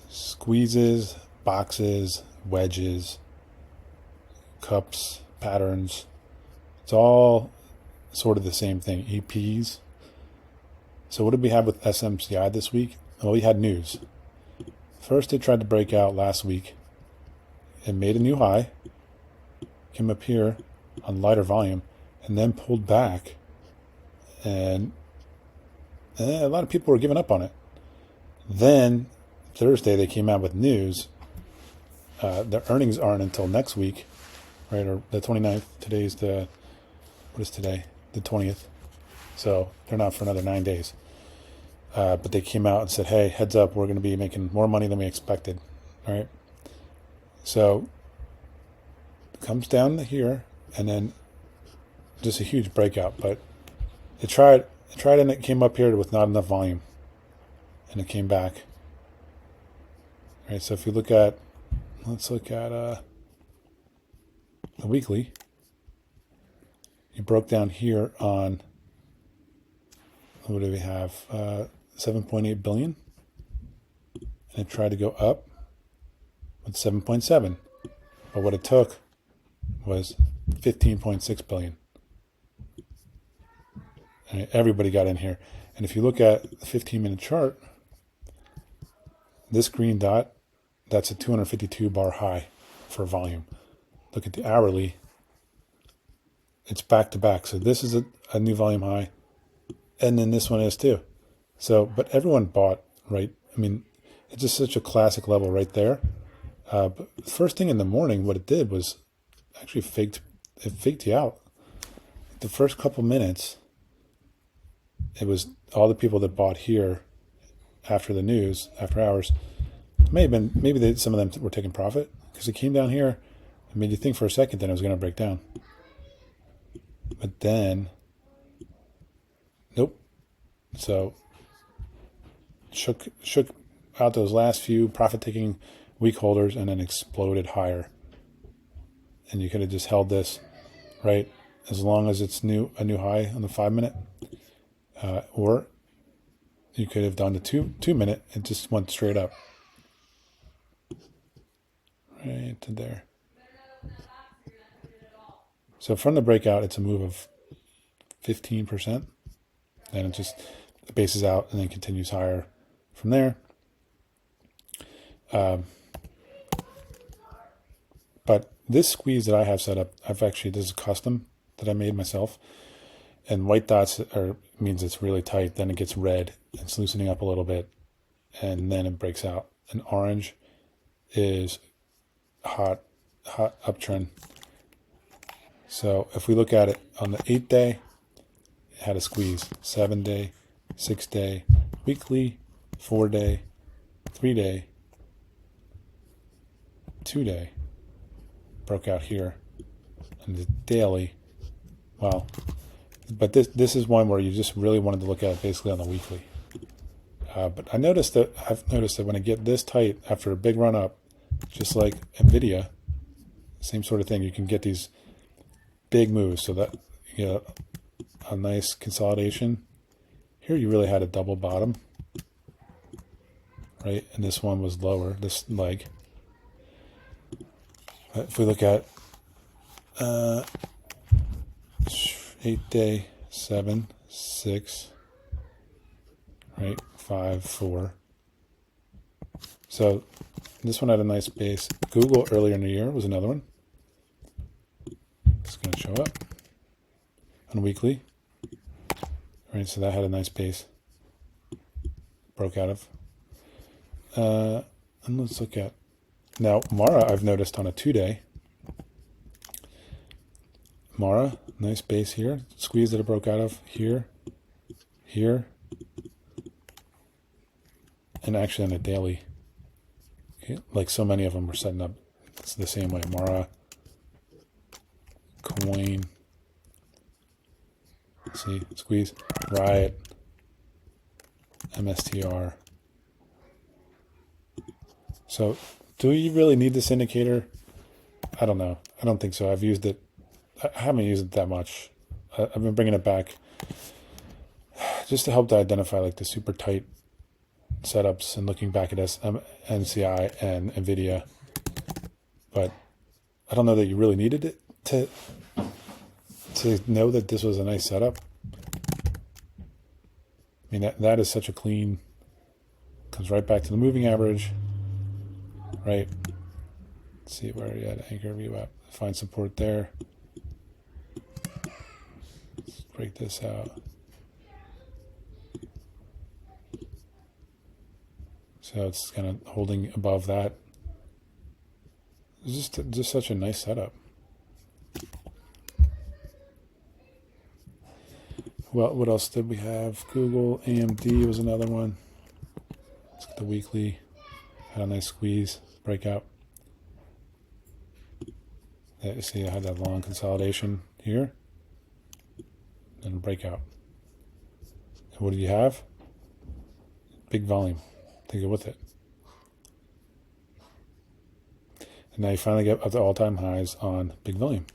Squeezes, boxes, wedges, cups, patterns. It's all sort of the same thing. EPs. So what did we have with SMCI this week? Well, we had news. First, it tried to break out last week. It made a new high, came up here on lighter volume, and then pulled back. And a lot of people were giving up on it. Then Thursday, they came out with news. Their earnings aren't until next week, right? Or the 29th. Today's what is today? The 20th. So they're not for another 9 days. But they came out and said, hey, heads up, we're going to be making more money than we expected. All right. So it comes down to here, and then just a huge breakout. But it tried and it came up here with not enough volume. And it came back. All right. So if you look at, let's look at the weekly. You broke down here on, what do we have? 7.8 billion. And it tried to go up with 7.7. But what it took was 15.6 billion. And everybody got in here. And if you look at the 15-minute chart, this green dot, that's a 252 bar high for volume. Look at the hourly. It's back to back. So this is a new volume high. And then this one is too. So, but everyone bought, right? I mean, it's just such a classic level right there. But first thing in the morning, what it did was actually faked you out. The first couple minutes, it was all the people that bought here after the news, after hours. Maybe some of them were taking profit because it came down here and made you think for a second that it was going to break down. But then, nope. So shook out those last few profit-taking weak holders and then exploded higher. And you could have just held this, right, as long as it's a new high on the 5-minute, or you could have done the 2-minute and just went straight up, right to there. So from the breakout, it's a move of 15%, and it just bases out and then continues higher from there. But this squeeze that I have set up, this is custom that I made myself. And white dots means it's really tight. Then it gets red. It's loosening up a little bit, and then it breaks out. And orange is hot uptrend. So if we look at it on the 8-day, it had a squeeze. 7-day, 6-day, weekly, 4-day, 3-day, 2-day. Broke out here. And the daily, well, but this is one where you just really wanted to look at it basically on the weekly. But I've noticed that when I get this tight after a big run up, just like Nvidia, same sort of thing, you can get these big moves. So that you know, a nice consolidation. Here you really had a double bottom, right? And this one was lower, this leg. If we look at 8-day, 7, 6, right, 5, 4. So this one had a nice base. Google earlier in the year was another one. It's going to show up on weekly. Right, so that had a nice base. Broke out of. And let's look at, now Mara I've noticed on a 2-day. Mara, nice base here. Squeeze that it broke out of here, here, and actually on a daily. Okay, like so many of them were setting up. It's the same way. Mara, coin. See, squeeze, riot, MSTR. So, do you really need this indicator? I don't know. I don't think so. I've used it. I haven't used it that much. I've been bringing it back just to help to identify like the super tight setups and looking back at SMCI and NVIDIA, but I don't know that you really needed it to know that this was a nice setup. I mean, that is such a clean, comes right back to the moving average, right? Let's see where you had anchor view at. Find support there. Let's break this out. So it's kind of holding above that. It's just such a nice setup. Well, what else did we have? Google AMD was another one. Let's get the weekly. Had a nice squeeze, breakout. Yeah, you see I had that long consolidation here. And a breakout. And what do you have? Big volume to go with it. And now you finally get up to all-time highs on big volume.